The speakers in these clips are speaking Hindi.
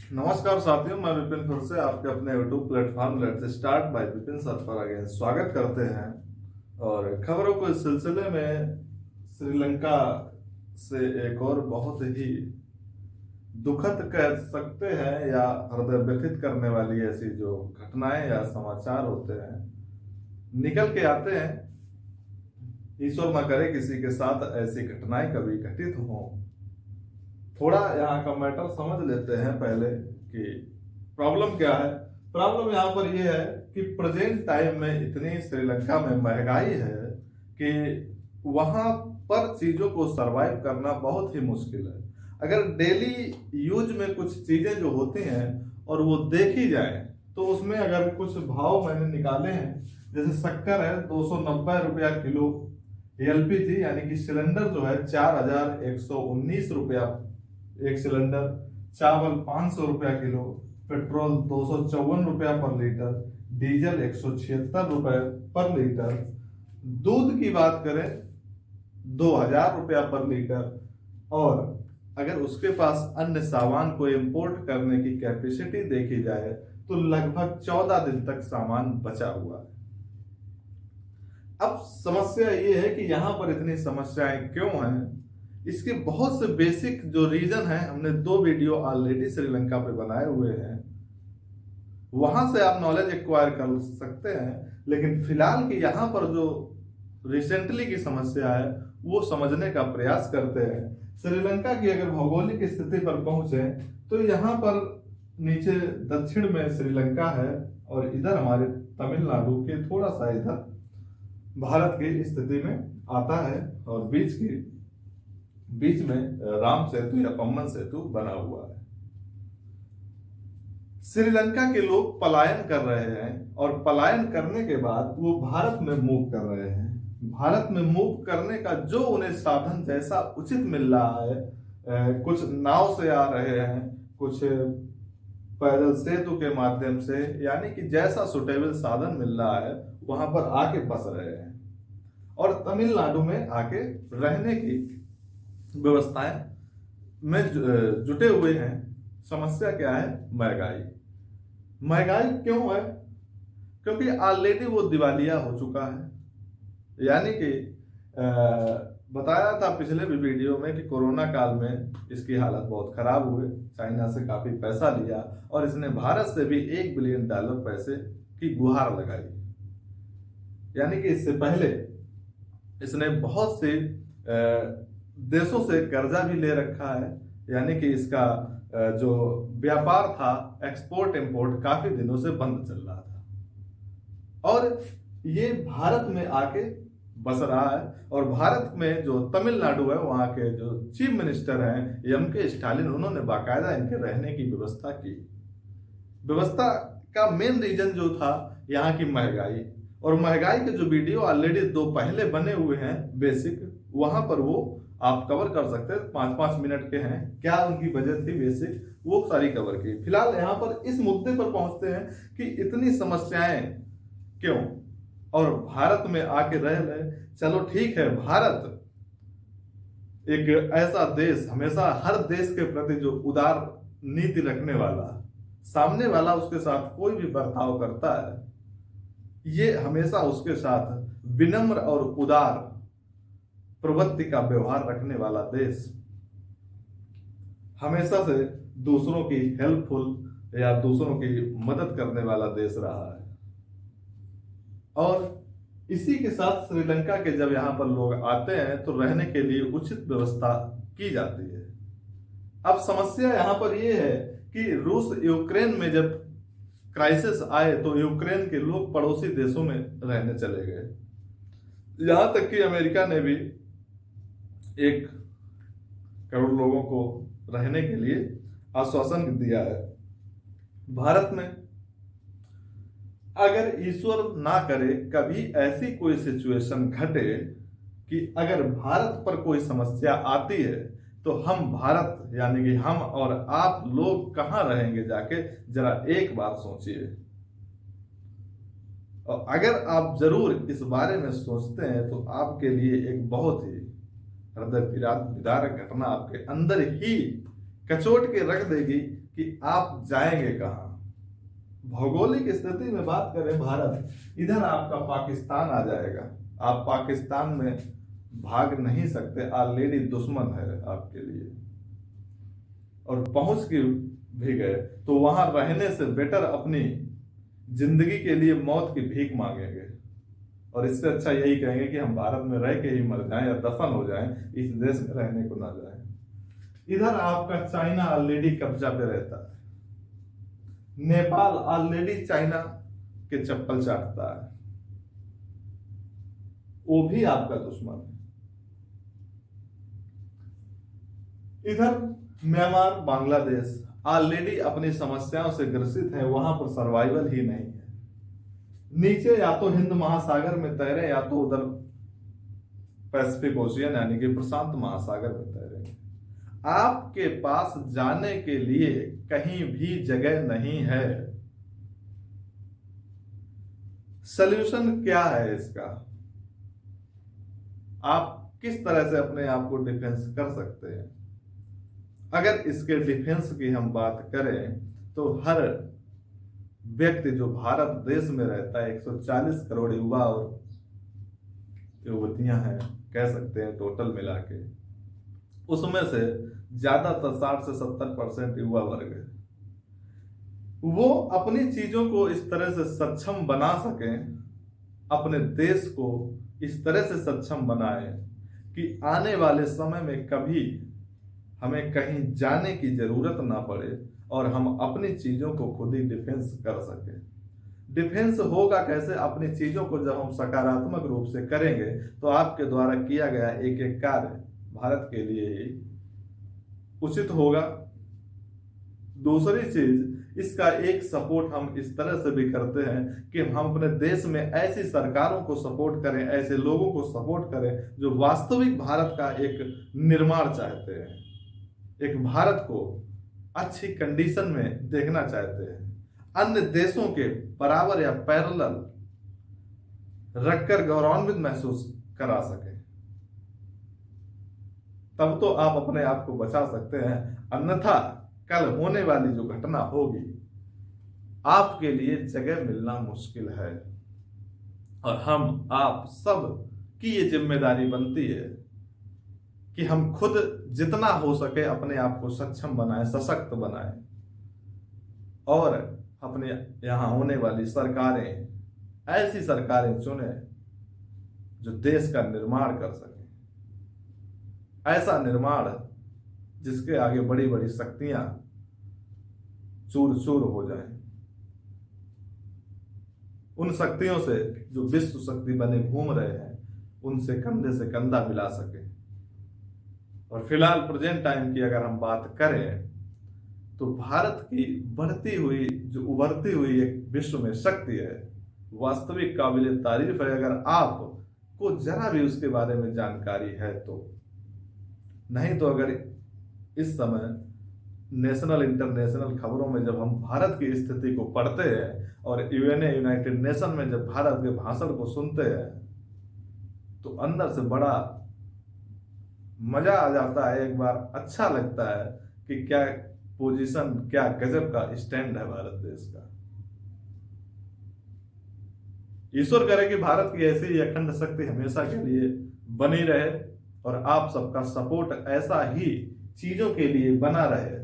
नमस्कार साथियों, मैं विपिन फिर से आपके अपने YouTube platform let's start by Vipin sir पर अगेन स्वागत करते हैं। और खबरों को इस सिलसिले में श्रीलंका से एक और बहुत ही दुखद कह सकते हैं या हृदय व्यथित करने वाली ऐसी जो घटनाएं या समाचार होते हैं निकल के आते हैं। ईश्वर न करे किसी के साथ ऐसी घटनाएं कभी घटित हों। थोड़ा यहाँ का मैटर समझ लेते हैं पहले कि प्रॉब्लम क्या है। प्रॉब्लम यहाँ पर यह है कि प्रेजेंट टाइम में इतनी श्रीलंका में महंगाई है कि वहां पर चीजों को सरवाइव करना बहुत ही मुश्किल है। अगर डेली यूज में कुछ चीजें जो होती हैं और वो देखी जाए तो उसमें अगर कुछ भाव मैंने निकाले हैं, जैसे शक्कर है 290 रुपया किलो, एलपीजी यानी कि सिलेंडर जो है 4119 रुपया एक सिलेंडर, चावल 500 रुपया किलो, पेट्रोल 254 रुपया पर लीटर, डीजल 176 रुपए पर लीटर, दूध की बात करें 2000 रुपया पर लीटर। और अगर उसके पास अन्य सामान को इंपोर्ट करने की कैपेसिटी देखी जाए तो लगभग 14 दिन तक सामान बचा हुआ है। अब समस्या ये है कि यहां पर इतनी समस्याएं क्यों हैं। इसके बहुत से बेसिक जो रीजन है, हमने 2 वीडियो ऑलरेडी श्रीलंका पे बनाए हुए हैं, वहां से आप नॉलेज एक्वायर कर सकते हैं। लेकिन फिलहाल की यहाँ पर जो रिसेंटली की समस्या है वो समझने का प्रयास करते हैं। श्रीलंका की अगर भौगोलिक स्थिति पर पहुंचे तो यहाँ पर नीचे दक्षिण में श्रीलंका है और इधर हमारे तमिलनाडु के थोड़ा सा इधर भारत की स्थिति में आता है और बीच में राम सेतु या पम्बन सेतु बना हुआ है। श्रीलंका के लोग पलायन कर रहे हैं और पलायन करने के बाद वो भारत में मूव कर रहे हैं। भारत में मूव करने का जो उन्हें साधन जैसा उचित मिल रहा है, कुछ नाव से आ रहे हैं, कुछ पैदल सेतु के माध्यम से, यानी कि जैसा सुटेबल साधन मिल रहा है वहां पर आके बस रहे हैं और तमिलनाडु में आके रहने की व्यवस्थाएं में जुटे हुए हैं। समस्या क्या है? महंगाई। महंगाई क्यों है? क्योंकि ऑलरेडी वो दिवालिया हो चुका है। यानी कि बताया था पिछले भी वीडियो में कि कोरोना काल में इसकी हालत बहुत खराब हुई। चाइना से काफी पैसा लिया और इसने भारत से भी $1 बिलियन पैसे की गुहार लगाई। यानी कि इससे पहले इसने बहुत से देशों से कर्जा भी ले रखा है। यानी कि इसका जो व्यापार था, एक्सपोर्ट इंपोर्ट, काफी दिनों से बंद चल रहा था और ये भारत में आके बस रहा है। और भारत में जो तमिलनाडु है वहां के जो चीफ मिनिस्टर हैं एम.के. स्टालिन, उन्होंने बाकायदा इनके रहने की व्यवस्था की। व्यवस्था का मेन रीजन जो था यहाँ की महंगाई, और महंगाई के जो वीडियो ऑलरेडी 2 पहले बने हुए हैं बेसिक, वहां पर वो आप कवर कर सकते हैं। 5-5 मिनट के हैं, क्या उनकी वजह थी बेसिक, वो सारी कवर की। फिलहाल यहाँ पर इस मुद्दे पर पहुंचते हैं कि इतनी समस्याएं क्यों और भारत में आके रह रहे। चलो ठीक है, भारत एक ऐसा देश, हमेशा हर देश के प्रति जो उदार नीति रखने वाला, सामने वाला उसके साथ कोई भी बर्ताव करता है, ये हमेशा उसके साथ विनम्र और उदार प्रवृत्ति का व्यवहार रखने वाला देश, हमेशा से दूसरों की हेल्पफुल या दूसरों की मदद करने वाला देश रहा है। और इसी के साथ श्रीलंका के जब यहाँ पर लोग आते हैं तो रहने के लिए उचित व्यवस्था की जाती है। अब समस्या यहाँ पर यह है कि रूस यूक्रेन में जब क्राइसिस आए तो यूक्रेन के लोग पड़ोसी देशों में रहने चले गए। यहां तक कि अमेरिका ने भी 1 करोड़ लोगों को रहने के लिए आश्वासन दिया है। भारत में अगर ईश्वर ना करे कभी ऐसी कोई सिचुएशन घटे कि अगर भारत पर कोई समस्या आती है तो हम भारत यानी कि हम और आप लोग कहां रहेंगे जाके, जरा एक बार सोचिए। और अगर आप जरूर इस बारे में सोचते हैं तो आपके लिए एक बहुत ही हृदय विदारक घटना आपके अंदर ही कचोट के रख देगी कि आप जाएंगे कहां। भौगोलिक स्थिति में बात करें भारत, इधर आपका पाकिस्तान आ जाएगा, आप पाकिस्तान में भाग नहीं सकते, ऑलरेडी दुश्मन है आपके लिए, और पहुंच के भी गए तो वहां रहने से बेटर अपनी जिंदगी के लिए मौत की भीख मांगेंगे, और इससे अच्छा यही कहेंगे कि हम भारत में रह के ही मर जाएं या दफन हो जाएं, इस देश में रहने को ना जाएं। इधर आपका चाइना ऑलरेडी कब्जा पे रहता है, नेपाल ऑलरेडी चाइना के चप्पल चाटता है, वो भी आपका दुश्मन है। इधर म्यांमार, बांग्लादेश ऑलरेडी अपनी समस्याओं से ग्रसित है, वहां पर सर्वाइवल ही नहीं है। नीचे या तो हिंद महासागर में तैरे या तो उधर पैसिफिक ओशियन यानी कि प्रशांत महासागर में तैरेंगे। आपके पास जाने के लिए कहीं भी जगह नहीं है। सल्यूशन क्या है इसका? आप किस तरह से अपने आप को डिफेंस कर सकते हैं? अगर इसके डिफेंस की हम बात करें तो हर व्यक्ति जो भारत देश में रहता है, 140 करोड़ युवा और युवतियां हैं कह सकते हैं टोटल मिला के, उसमें से ज्यादातर 60 से 70% युवा वर्ग है। वो अपनी चीजों को इस तरह से सक्षम बना सकें, अपने देश को इस तरह से सक्षम बनाए कि आने वाले समय में कभी हमें कहीं जाने की जरूरत ना पड़े और हम अपनी चीजों को खुद ही डिफेंस कर सके। डिफेंस होगा कैसे? अपनी चीजों को जब हम सकारात्मक रूप से करेंगे तो आपके द्वारा किया गया एक एक कार्य भारत के लिए ही उचित होगा। दूसरी चीज, इसका एक सपोर्ट हम इस तरह से भी करते हैं कि हम अपने देश में ऐसी सरकारों को सपोर्ट करें, ऐसे लोगों को सपोर्ट करें जो वास्तविक भारत का एक निर्माण चाहते हैं, एक भारत को अच्छी कंडीशन में देखना चाहते हैं, अन्य देशों के बराबर या पैरेलल रखकर गौरवान्वित महसूस करा सके। तब तो आप अपने आप को बचा सकते हैं, अन्यथा कल होने वाली जो घटना होगी आपके लिए जगह मिलना मुश्किल है। और हम आप सब की ये जिम्मेदारी बनती है कि हम खुद जितना हो सके अपने आप को सक्षम बनाएं, सशक्त बनाएं, और अपने यहां होने वाली सरकारें, ऐसी सरकारें चुने जो देश का निर्माण कर सके, ऐसा निर्माण जिसके आगे बड़ी बड़ी शक्तियां चूर चूर हो जाएं, उन शक्तियों से जो विश्व शक्ति बने घूम रहे हैं उनसे कंधे से कंधा मिला सके। और फिलहाल प्रेजेंट टाइम की अगर हम बात करें तो भारत की बढ़ती हुई जो उभरती हुई एक विश्व में शक्ति है, वास्तविक काबिल तारीफ है अगर आपको जरा भी उसके बारे में जानकारी है तो। नहीं तो अगर इस समय नेशनल इंटरनेशनल खबरों में जब हम भारत की स्थिति को पढ़ते हैं और यूनाइटेड नेशन में जब भारत के भाषण को सुनते हैं तो अंदर से बड़ा मजा आ जाता है, एक बार अच्छा लगता है कि क्या पोजीशन, क्या गजब का स्टैंड है भारत देश का। ईश्वर करे कि भारत की ऐसी ही अखंड शक्ति हमेशा के लिए बनी रहे और आप सबका सपोर्ट ऐसा ही चीजों के लिए बना रहे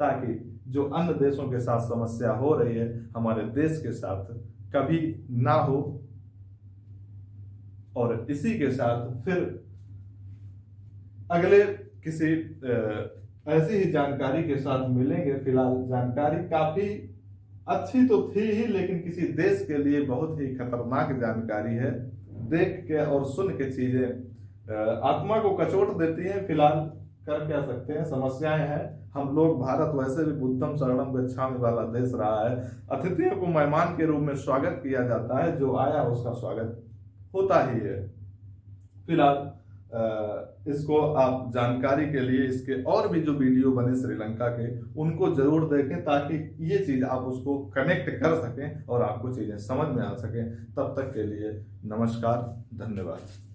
ताकि जो अन्य देशों के साथ समस्या हो रही है हमारे देश के साथ कभी ना हो। और इसी के साथ फिर अगले किसी ऐसी ही जानकारी के साथ मिलेंगे। फिलहाल जानकारी काफी अच्छी तो थी ही, लेकिन किसी देश के लिए बहुत ही खतरनाक जानकारी है। देख के और सुन के चीजें आत्मा को कचोट देती हैं। फिलहाल कर क्या सकते हैं, समस्याएं हैं। हम लोग भारत वैसे भी बुद्धम शरणम गच्छामि वाला देश रहा है। अतिथियों को मेहमान के रूप में स्वागत किया जाता है, जो आया उसका स्वागत होता ही है। फिलहाल इसको आप जानकारी के लिए इसके और भी जो वीडियो बने श्रीलंका के उनको जरूर देखें ताकि ये चीज आप उसको कनेक्ट कर सकें और आपको चीजें समझ में आ सकें। तब तक के लिए नमस्कार, धन्यवाद।